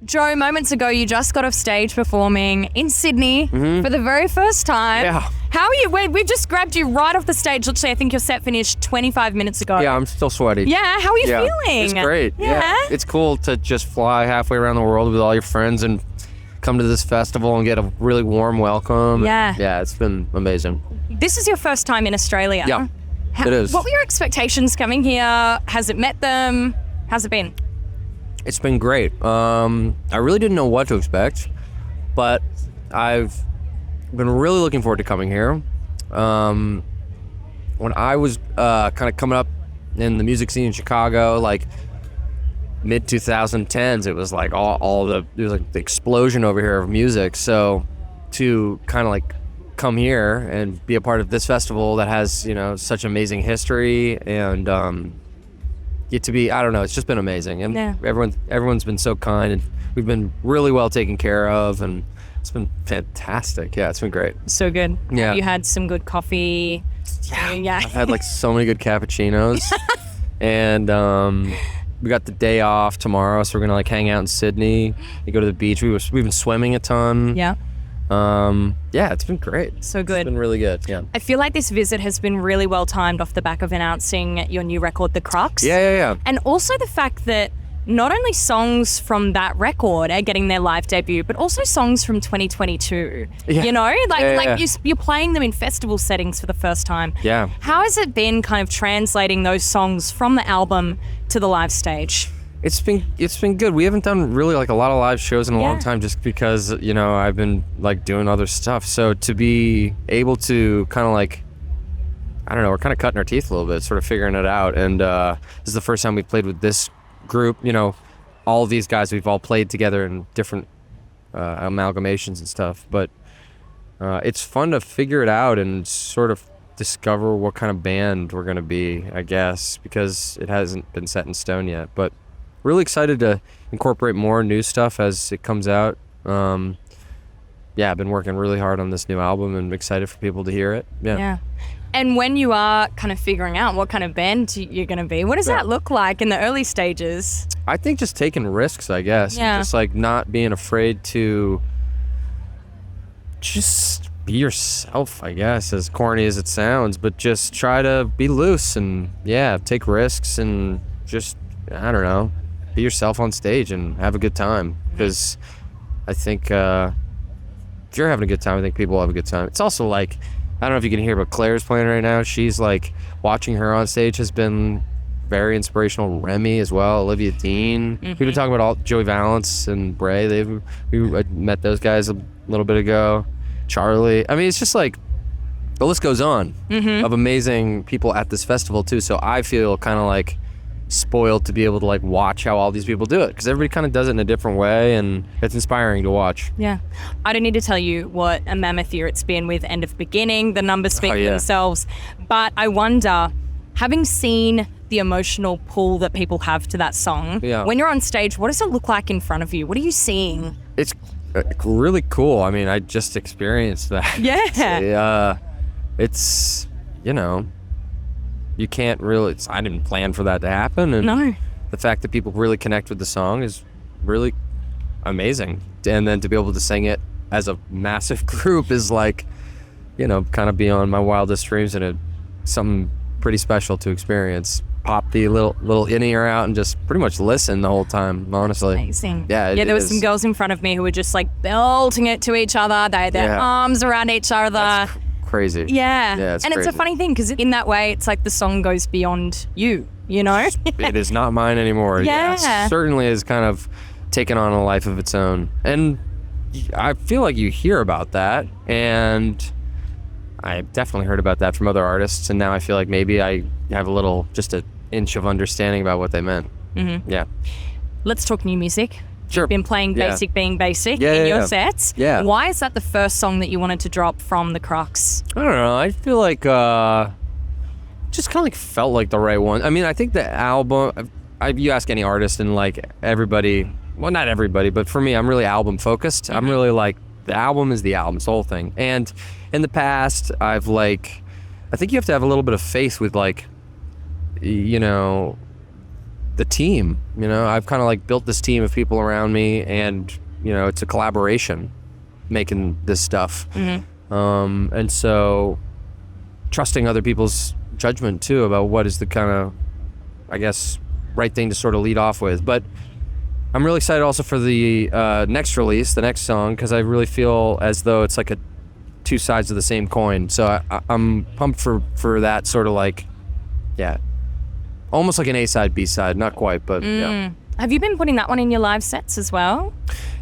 Joe, moments ago, you just got off stage performing in Sydney for the very first time. Yeah. How are you? We just grabbed you right off the stage. Literally, I think your set finished 25 minutes ago. Yeah, I'm still sweaty. Yeah, how are you feeling? It's great. Yeah. It's cool to just fly halfway around the world with all your friends and come to this festival and get a really warm welcome. Yeah. Yeah, it's been amazing. This is your first time in Australia. Yeah, it is. What were your expectations coming here? Has it met them? How's it been? It's been great. I really didn't know what to expect, but I've been really looking forward to coming here. When I was kind of coming up in the music scene in Chicago, like mid 2010s, it was like there was like the explosion over here of music. So to kind of like come here and be a part of this festival that has, such amazing history and get to be, I don't know, it's just been amazing. And everyone's been so kind and we've been really well taken care of and it's been fantastic. Yeah, it's been great. So good. Yeah. You had some good coffee. Yeah. I've had like so many good cappuccinos and we got the day off tomorrow, so we're gonna like hang out in Sydney and go to the beach. We've been swimming a ton. Yeah. Yeah, it's been great. So good. It's been really good. Yeah. I feel like this visit has been really well timed off the back of announcing your new record, The Crux. Yeah. And also the fact that not only songs from that record are getting their live debut, but also songs from 2022. Yeah. You're playing them in festival settings for the first time. Yeah. How has it been kind of translating those songs from the album to the live stage? It's been good. We haven't done really like a lot of live shows in a long time just because, I've been like doing other stuff. So to be able to kind of like, I don't know, we're kind of cutting our teeth a little bit, sort of figuring it out. And this is the first time we've played with this group. All of these guys, we've all played together in different amalgamations and stuff. But it's fun to figure it out and sort of discover what kind of band we're going to be, I guess, because it hasn't been set in stone yet. But really excited to incorporate more new stuff as it comes out. I've been working really hard on this new album and excited for people to hear it. Yeah. And when you are kind of figuring out what kind of band you're going to be, what does that look like in the early stages? I think just taking risks, I guess. Yeah. Just like not being afraid to just be yourself, I guess, as corny as it sounds, but just try to be loose and take risks and just, I don't know, be yourself on stage and have a good time. Because I think if you're having a good time, I think people will have a good time. It's also like, I don't know if you can hear, but Claire's playing right now. She's like, watching her on stage has been very inspirational. Remy as well, Olivia Dean. We've been talking about all Joey Valance and Bray. I met those guys a little bit ago. Charli. I mean, it's just like, the list goes on of amazing people at this festival too. So I feel kind of like spoiled to be able to like watch how all these people do it, because everybody kind of does it in a different way and it's inspiring to watch. Yeah. I don't need to tell you what a mammoth year it's been with End of Beginning. The numbers speak for themselves. But I wonder, having seen the emotional pull that people have to that song, when you're on stage, what does it look like in front of you? What are you seeing? It's really cool. I mean, I just experienced that. Yeah. It's, you can't really, I didn't plan for that to happen. And the fact that people really connect with the song is really amazing. And then to be able to sing it as a massive group is like, kind of beyond my wildest dreams, and something pretty special to experience. Pop the little in-ear out and just pretty much listen the whole time, honestly. Amazing. Yeah, there was some girls in front of me who were just like belting it to each other. They had their arms around each other. That's crazy. Yeah. It's and crazy. it's a funny thing, because in that way, it's like the song goes beyond you, It is not mine anymore. Yeah. It certainly has kind of taken on a life of its own. And I feel like you hear about that, and I definitely heard about that from other artists, and now I feel like maybe I have just an inch of understanding about what they meant. Yeah. Let's talk new music. Sure. You've been playing Basic Being Basic in your sets. Yeah. Why is that the first song that you wanted to drop from The Crux? I don't know. I feel like just kind of like felt like the right one. I mean, I think the album, you ask any artist and like everybody, well, not everybody, but for me, I'm really album focused. I'm really like, the album is the album, it's the whole thing. And in the past, I think you have to have a little bit of faith with like, the team. You know, I've kind of like built this team of people around me, and you know, it's a collaboration making this stuff. And so trusting other people's judgment too about what is the kind of, I guess, right thing to sort of lead off with. But I'm really excited also for the next release, the next song, because I really feel as though it's like two sides of the same coin. So I'm pumped for that sort of like, yeah, almost like an A-side, B-side, not quite, but yeah. Have you been putting that one in your live sets as well?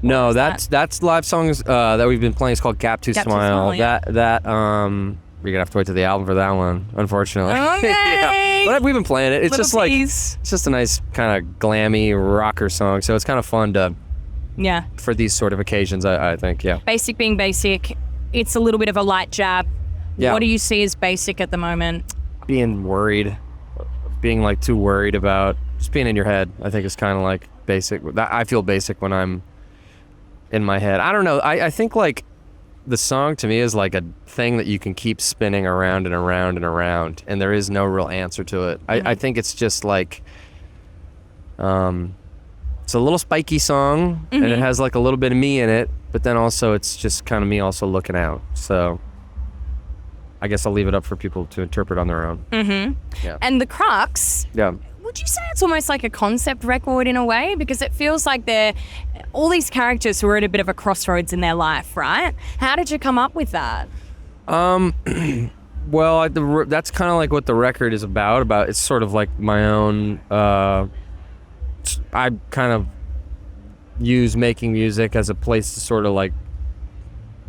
No, that's live songs that we've been playing. It's called Gap to Smile. Yeah. That you're gonna have to wait to the album for that one, unfortunately. Okay. Yeah. But we've been playing it. It's Little just like tease. it's just a nice kind of glammy rocker song. So it's kind of fun to for these sort of occasions. I think Basic being basic, it's a little bit of a light jab. Yeah. What do you see as basic at the moment? Being worried, being like too worried about just being in your head. I think is kind of like basic. I feel basic when I'm in my head. I don't know. I think like the song to me is like a thing that you can keep spinning around and around and around, and there is no real answer to it. I think it's just like it's a little spiky song, and it has like a little bit of me in it, but then also it's just kind of me also looking out. So I guess I'll leave it up for people to interpret on their own. Yeah. And the Crux, would you say it's almost like a concept record in a way? Because it feels like they're all these characters who are at a bit of a crossroads in their life, right? How did you come up with that? Well, that's kind of like what the record is about. It's sort of like my own, I kind of use making music as a place to sort of like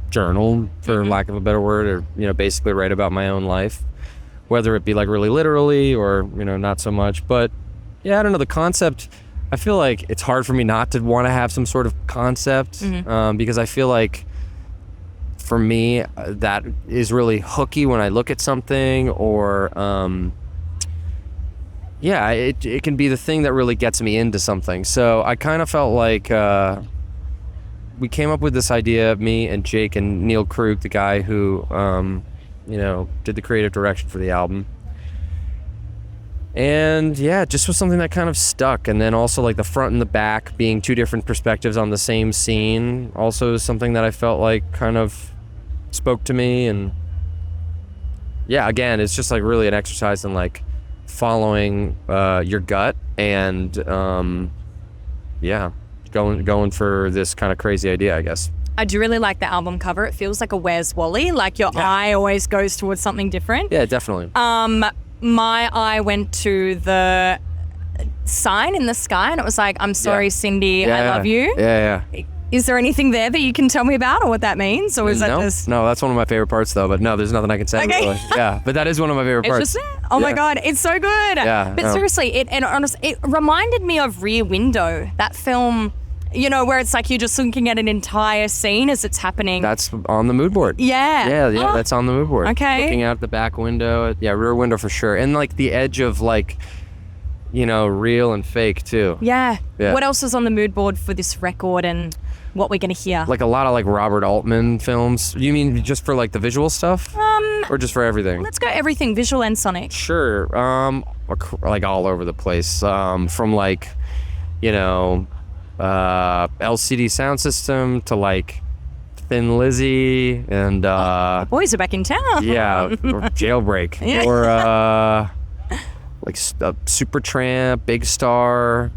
journal, for lack of a better word, or, you know, basically write about my own life, whether it be like really literally or, you know, not so much. But yeah, I don't know, the concept, I feel like it's hard for me not to want to have some sort of concept, because I feel like for me that is really hooky when I look at something, or it can be the thing that really gets me into something. So I kind of felt like we came up with this idea, me and Jake and Neil Crux, the guy who you know, did the creative direction for the album. And yeah, it just was something that kind of stuck. And then also like the front and the back being two different perspectives on the same scene also is something that I felt like kind of spoke to me. And yeah, again, it's just like really an exercise in like following your gut and going for this kind of crazy idea, I guess. I do really like the album cover. It feels like a Where's Wally? Like your eye always goes towards something different. Yeah, definitely. My eye went to the sign in the sky, and it was like, I'm sorry, Cindy, I love you. Yeah. Is there anything there that you can tell me about or what that means? Or is that just... No, that's one of my favorite parts though, but no, there's nothing I can say. Okay. Really. Yeah, but that is one of my favorite parts. It's just, oh my God, it's so good. Yeah, but seriously, it reminded me of Rear Window, that film, you know, where it's like you're just looking at an entire scene as it's happening. That's on the Moodboard. Yeah. Yeah, that's on the Moodboard. Okay. Looking out the back window. Yeah, Rear Window for sure. And like the edge of like, you know, real and fake too. Yeah. What else is on the Moodboard for this record and what we're going to hear? Like a lot of like Robert Altman films. You mean just for like the visual stuff? Or just for everything? Let's go everything, visual and sonic. Sure. Like all over the place. From like, you know, LCD Soundsystem to like Thin Lizzy and the boys are back in town. Yeah, or Jailbreak. Yeah. Or like Supertramp, Big Star,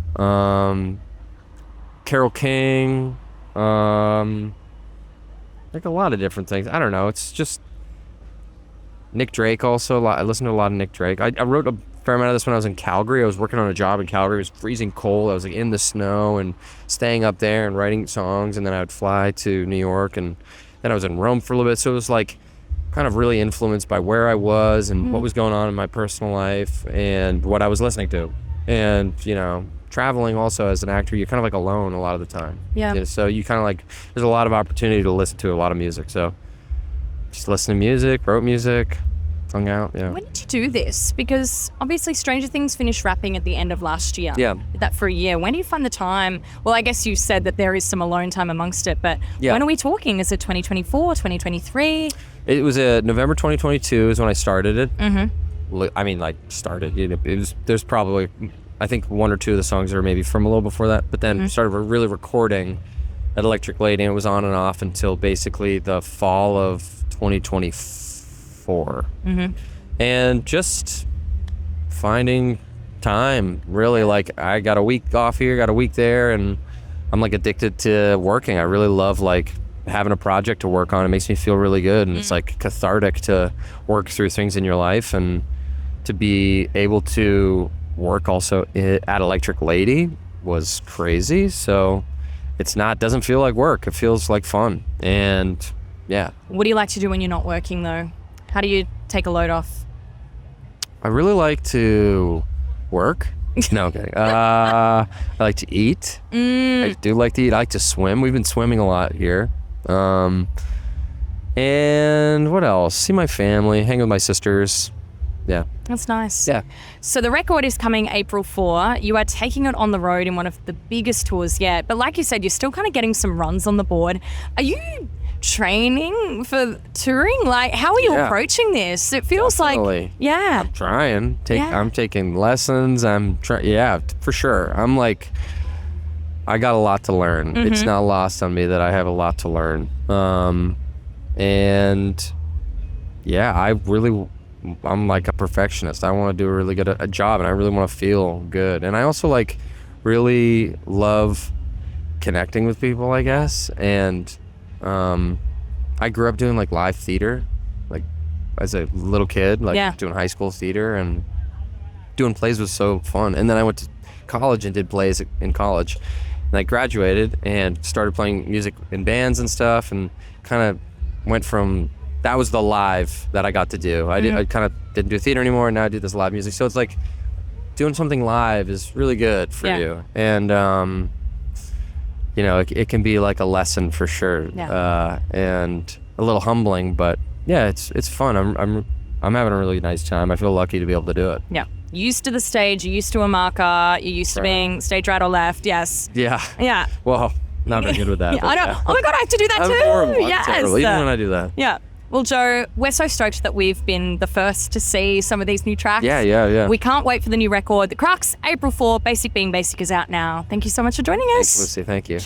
Carole King, like a lot of different things. I don't know, it's just Nick Drake also. I listened to a lot of Nick Drake. I wrote a fair amount of this when I was in Calgary. I was working on a job in Calgary. It was freezing cold. I was like in the snow and staying up there and writing songs, and then I would fly to New York, and then I was in Rome for a little bit. So it was like kind of really influenced by where I was and what was going on in my personal life and what I was listening to. And, you know, traveling also as an actor, you're kind of like alone a lot of the time. Yeah. So you kind of like, there's a lot of opportunity to listen to a lot of music. So just listen to music, wrote music, hung out. Yeah. When did you do this? Because obviously Stranger Things finished wrapping at the end of last year. Yeah. Did that for a year. When do you find the time? Well, I guess you said that there is some alone time amongst it, but when are we talking? Is it 2024, 2023? It was November 2022 is when I started it. I mean, like started. You know, there's probably I think 1 or 2 of the songs are maybe from a little before that, but then started really recording at Electric Lady, and it was on and off until basically the fall of 2024. And just finding time, really, like I got a week off here, got a week there, and I'm like addicted to working. I really love like having a project to work on. It makes me feel really good, and it's like cathartic to work through things in your life, and to be able to work also at Electric Lady was crazy. So doesn't feel like work. It feels like fun. And yeah. What do you like to do when you're not working though? How do you take a load off? I really like to work. No, okay. I like to eat. I do like to eat. I like to swim. We've been swimming a lot here. And what else? See my family, hang with my sisters. Yeah. That's nice. Yeah. So the record is coming April 4. You are taking it on the road in one of the biggest tours yet. But like you said, you're still kind of getting some runs on the board. Are you training for touring? Like, how are you approaching this? It feels like, I'm trying. I'm taking lessons. For sure. I'm like, I got a lot to learn. It's not lost on me that I have a lot to learn. And yeah, I'm like a perfectionist. I want to do a really good a job, and I really want to feel good. And I also like really love connecting with people, I guess. And I grew up doing like live theater, like as a little kid, like doing high school theater, and doing plays was so fun. And then I went to college and did plays in college, and I graduated and started playing music in bands and stuff, and kind of went from that was the live that I got to do. I kind of didn't do theater anymore, and now I do this live music. So it's like doing something live is really good for you. And you know, it can be like a lesson for sure. And a little humbling, but yeah, it's fun. I'm having a really nice time. I feel lucky to be able to do it. Yeah. Used to the stage, you're used to a marker, you're used to being stage right or left. Yes. Yeah. Yeah. Well, not very good with that. I know. Yeah. Oh my God, I have to do that too. Horrible. Yes. Terrible, even when I do that. Yeah. Well, Joe, we're so stoked that we've been the first to see some of these new tracks. Yeah. We can't wait for the new record. The Crux, April 4, Basic Being Basic is out now. Thank you so much for joining us. Thanks, Lucy. Thank you.